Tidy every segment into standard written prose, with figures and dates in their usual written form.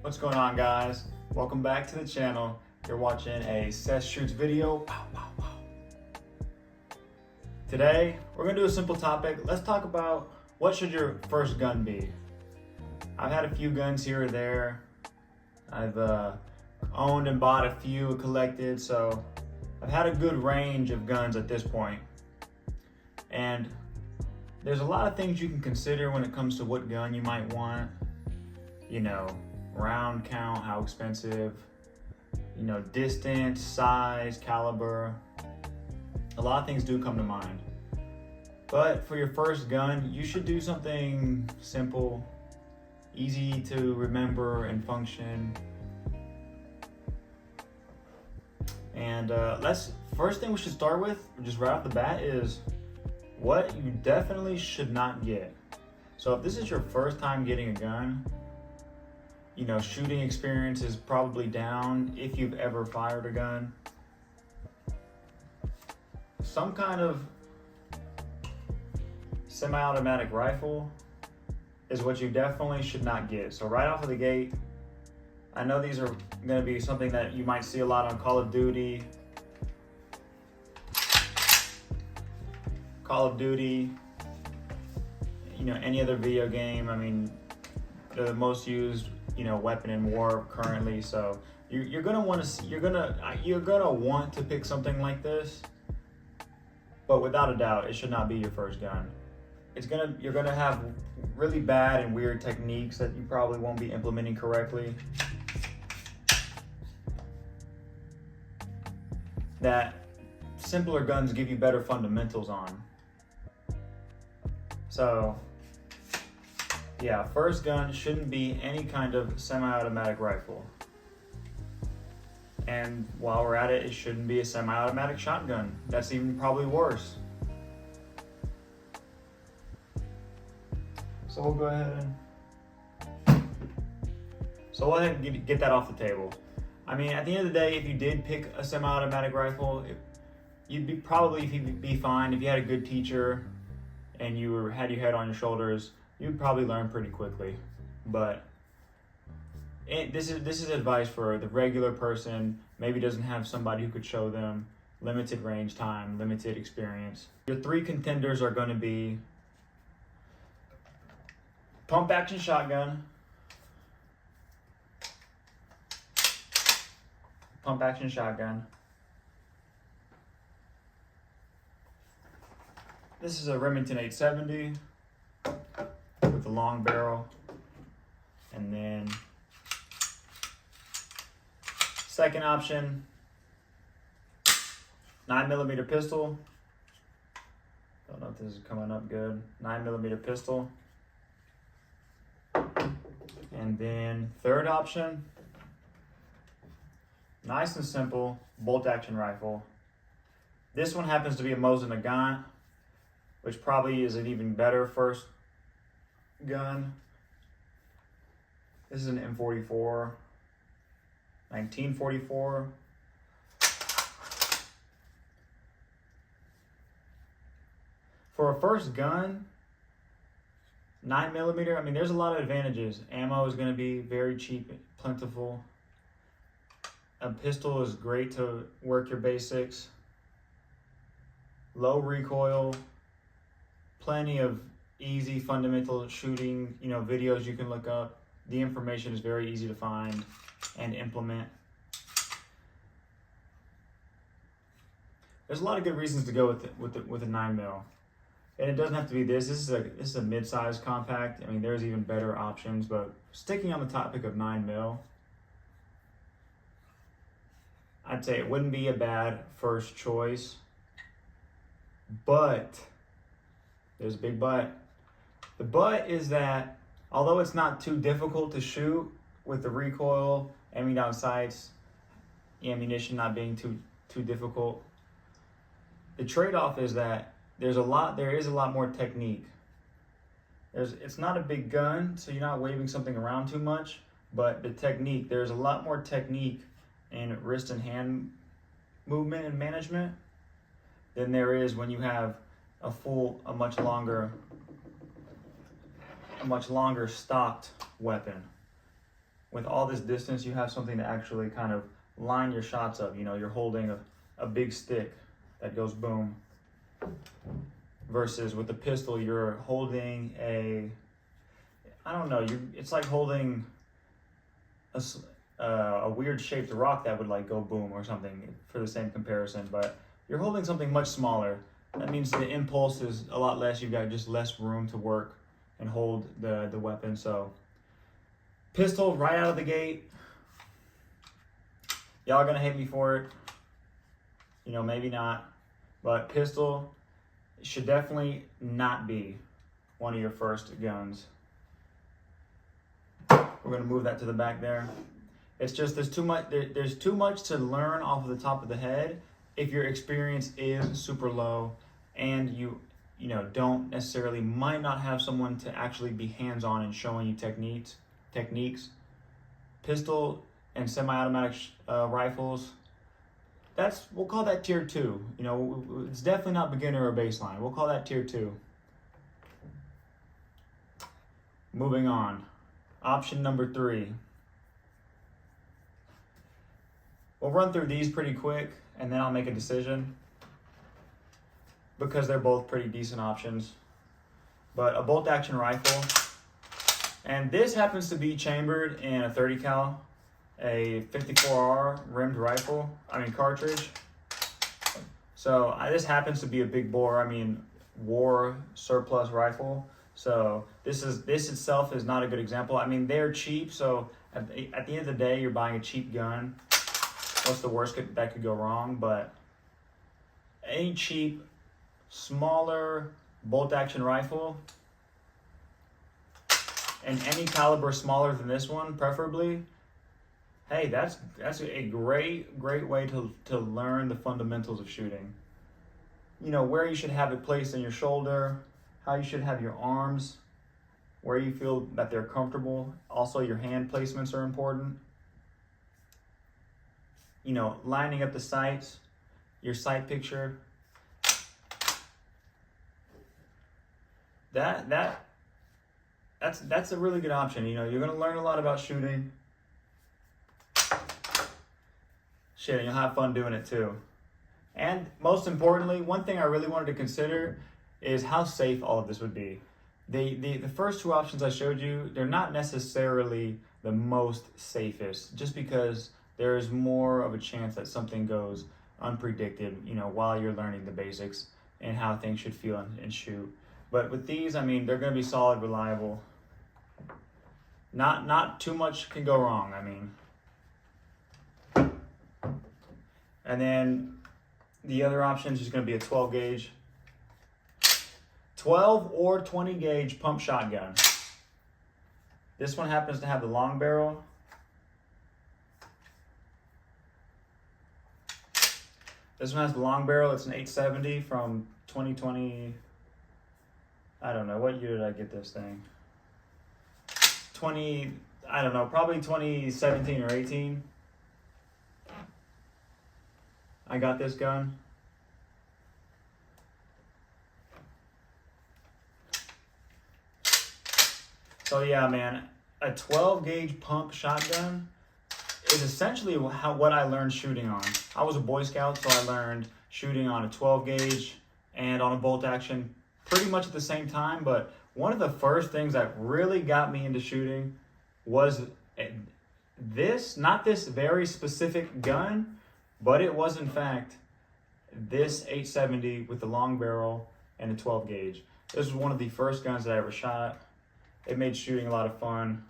What's going on, guys? Welcome back to the channel. You're watching a Seth Shoots video. Pow, pow, pow. Today, we're gonna do a simple topic. Let's talk about what should your first gun be. I've had a few guns here or there. I've owned and bought a few, collected, so I've had a good range of guns at this point. And there's a lot of things you can consider when it comes to what gun you might want. You know, round count, how expensive, distance, size, caliber. A lot of things do come to mind. But for your first gun, you should do something simple, easy to remember and function. And first thing we should start with, just right off the bat, is what you definitely should not get. So if this is your first time getting a gun, shooting experience is probably down if you've ever fired a gun. Some kind of semi-automatic rifle is what you definitely should not get. So right off of the gate, I know these are going to be something that you might see a lot on Call of Duty. Any other video game. I mean, they're the most used weapon in war currently, so you're gonna want to pick something like this, but without a doubt, it should not be your first gun. You're gonna have really bad and weird techniques that you probably won't be implementing correctly, that simpler guns give you better fundamentals on. So yeah, first gun shouldn't be any kind of semi-automatic rifle. And while we're at it, it shouldn't be a semi-automatic shotgun. That's even probably worse. So we'll go ahead and get that off the table. I mean, at the end of the day, if you did pick a semi-automatic rifle, you'd be fine. If you had a good teacher and you had your head on your shoulders, you'd probably learn pretty quickly. But this is advice for the regular person, maybe doesn't have somebody who could show them, limited range time, limited experience. Your three contenders are going to be pump action shotgun, This is a Remington 870 with a long barrel. And then second option, 9mm pistol. Don't know if this is coming up good. 9mm pistol. And then third option, nice and simple, bolt action rifle. This one happens to be a Mosin Nagant, which probably is an even better first gun. This is an M44, 1944. For a first gun, 9mm, I mean, there's a lot of advantages. Ammo is going to be very cheap, plentiful. A pistol is great to work your basics. Low recoil, plenty of easy fundamental shooting, videos you can look up. The information is very easy to find and implement. There's a lot of good reasons to go with a 9mm. And it doesn't have to be this. This is a mid-size compact. I mean, there's even better options, but sticking on the topic of 9mm, I'd say it wouldn't be a bad first choice. But there's a big but. The but is that although it's not too difficult to shoot with the recoil, aiming down sights, ammunition not being too difficult, the trade-off is that there is a lot more technique. It's not a big gun, so you're not waving something around too much, but there's a lot more technique in wrist and hand movement and management than there is when you have a much longer stocked weapon. with all this distance, you have something to actually kind of line your shots up. You know, you're holding a big stick that goes boom. Versus with the pistol, you're holding I don't know, it's like holding a weird shaped rock that would like go boom or something for the same comparison, but you're holding something much smaller. That means the impulse is a lot less. You've got just less room to work and hold the weapon. So pistol right out of the gate. Y'all gonna hate me for it. You know, maybe not. But pistol should definitely not be one of your first guns. We're gonna move that to the back there. It's just there's too much to learn off of the top of the head if your experience is super low and you don't necessarily might not have someone to actually be hands-on and showing you techniques. Pistol and semi-automatic rifles, we'll call that tier 2. You know, it's definitely not beginner or baseline. We'll call that tier 2. Moving on. Option number 3. We'll run through these pretty quick and then I'll make a decision because they're both pretty decent options. But a bolt action rifle, and this happens to be chambered in a 30 cal, a 54R rimmed cartridge. So this happens to be a big bore, war surplus rifle. So this itself is not a good example. They're cheap, so at the end of the day, you're buying a cheap gun. What's the worst that could go wrong? But any cheap, smaller bolt-action rifle, and any caliber smaller than this one, preferably, hey, that's a great way to learn the fundamentals of shooting. You know, where you should have it placed in your shoulder, how you should have your arms, where you feel that they're comfortable. Also, your hand placements are important. You know, lining up the sights, your sight picture. That's a really good option. You know, you're gonna learn a lot about shooting. Shit, and you'll have fun doing it too. And most importantly, one thing I really wanted to consider is how safe all of this would be. The first two options I showed you, they're not necessarily the most safest, just because there is more of a chance that something goes unpredicted, you know, while you're learning the basics and how things should feel and shoot. But with these, they're going to be solid, reliable. Not too much can go wrong, And then the other option is just going to be a 12 gauge. 12 or 20 gauge pump shotgun. This one happens to have the long barrel. This one has the long barrel. It's an 870 from 2020. I don't know. What year did I get this thing? Probably 2017 or 18. I got this gun. So yeah, man, a 12 gauge pump shotgun is essentially what I learned shooting on. I was a Boy Scout, so I learned shooting on a 12 gauge and on a bolt action pretty much at the same time. But one of the first things that really got me into shooting was not this very specific gun, but it was in fact this 870 with the long barrel and the 12 gauge. This was one of the first guns that I ever shot. It made shooting a lot of fun.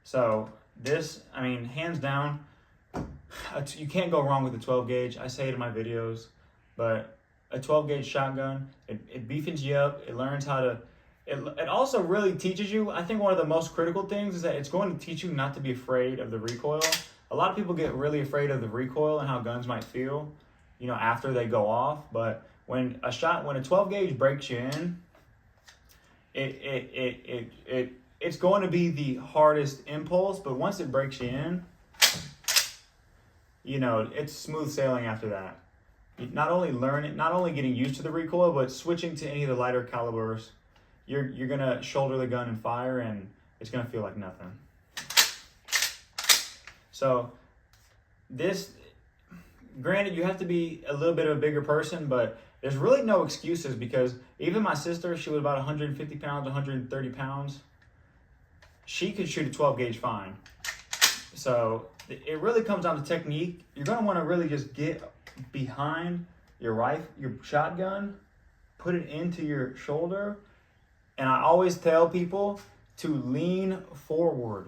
So this, hands down, you can't go wrong with a 12 gauge. I say it in my videos, but a 12 gauge shotgun, it beefens you up. It learns how to, it also really teaches you, I think one of the most critical things is that it's going to teach you not to be afraid of the recoil. A lot of people get really afraid of the recoil and how guns might feel, you know, after they go off. But when a 12 gauge breaks you in, it's going to be the hardest impulse, but once it breaks you in, you know, it's smooth sailing after that. Not only getting used to the recoil, but switching to any of the lighter calibers, you're gonna shoulder the gun and fire, and it's gonna feel like nothing. So this, granted, you have to be a little bit of a bigger person, but there's really no excuses, because even my sister, she was about 150 pounds, 130 pounds. She could shoot a 12 gauge fine. So it really comes down to technique. You're gonna wanna really just get behind your rifle, your shotgun, put it into your shoulder. And I always tell people to lean forward.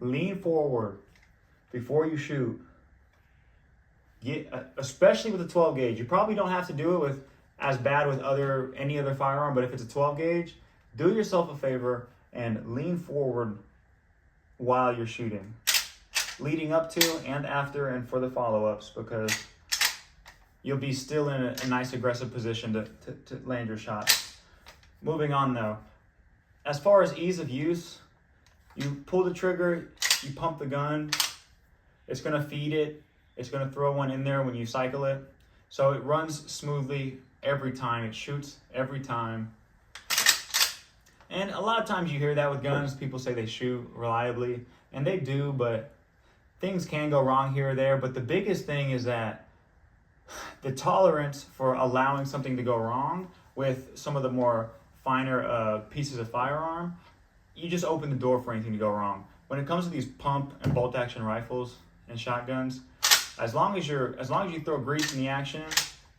Lean forward before you shoot. Especially with a 12 gauge. You probably don't have to do it with as bad with any other firearm, but if it's a 12 gauge, do yourself a favor and lean forward while you're shooting, leading up to and after and for the follow-ups, because you'll be still in a nice aggressive position to land your shot. Moving on though, as far as ease of use, you pull the trigger, you pump the gun, it's gonna feed it, it's gonna throw one in there when you cycle it. So it runs smoothly every time, it shoots every time. And a lot of times you hear that with guns, people say they shoot reliably, and they do, but things can go wrong here or there. But the biggest thing is that the tolerance for allowing something to go wrong with some of the more finer pieces of firearm, you just open the door for anything to go wrong. When it comes to these pump and bolt action rifles and shotguns, as long as you throw grease in the action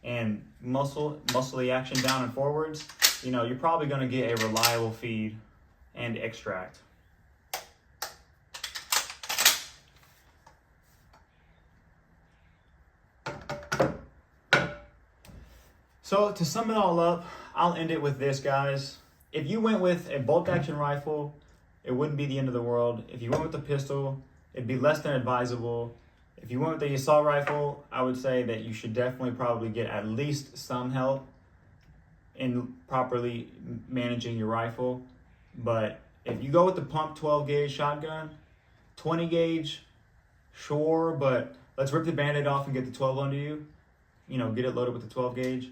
and muscle the action down and forwards, you know, you're probably going to get a reliable feed and extract. So to sum it all up, I'll end it with this, guys. If you went with a bolt action rifle, it wouldn't be the end of the world. If you went with a pistol, it'd be less than advisable. If you went with the assault rifle, I would say that you should definitely probably get at least some help in properly managing your rifle. But if you go with the pump 12 gauge shotgun, 20 gauge, sure, but let's rip the Band-Aid off and get the 12 under you. You know, get it loaded with the 12 gauge.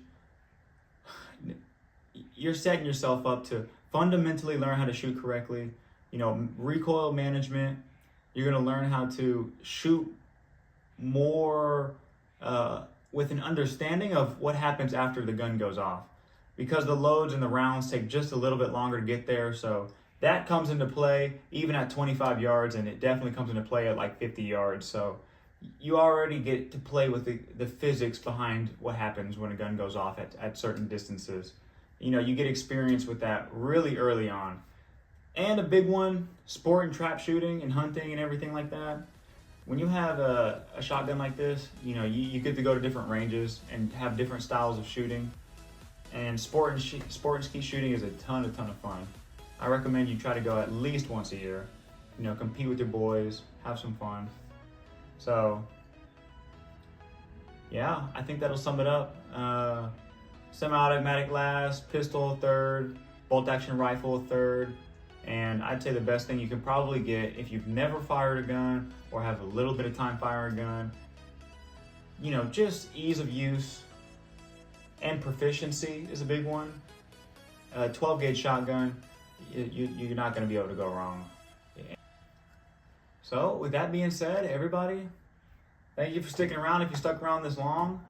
You're setting yourself up to fundamentally learn how to shoot correctly. You know, recoil management. You're going to learn how to shoot more with an understanding of what happens after the gun goes off, because the loads and the rounds take just a little bit longer to get there. So that comes into play even at 25 yards, and it definitely comes into play at like 50 yards. So you already get to play with the physics behind what happens when a gun goes off at certain distances. You know, you get experience with that really early on. And a big one, sport and trap shooting and hunting and everything like that. When you have a shotgun like this, you know, you get to go to different ranges and have different styles of shooting. And sport and ski shooting is a ton of fun. I recommend you try to go at least once a year. You know, compete with your boys, have some fun. So, yeah, I think that'll sum it up. Semi-automatic last, pistol third, bolt action rifle third. And I'd say the best thing you can probably get if you've never fired a gun or have a little bit of time firing a gun, you know, just ease of use and proficiency is a big one. 12 gauge shotgun, you're not going to be able to go wrong. So with that being said, everybody, thank you for sticking around if you stuck around this long.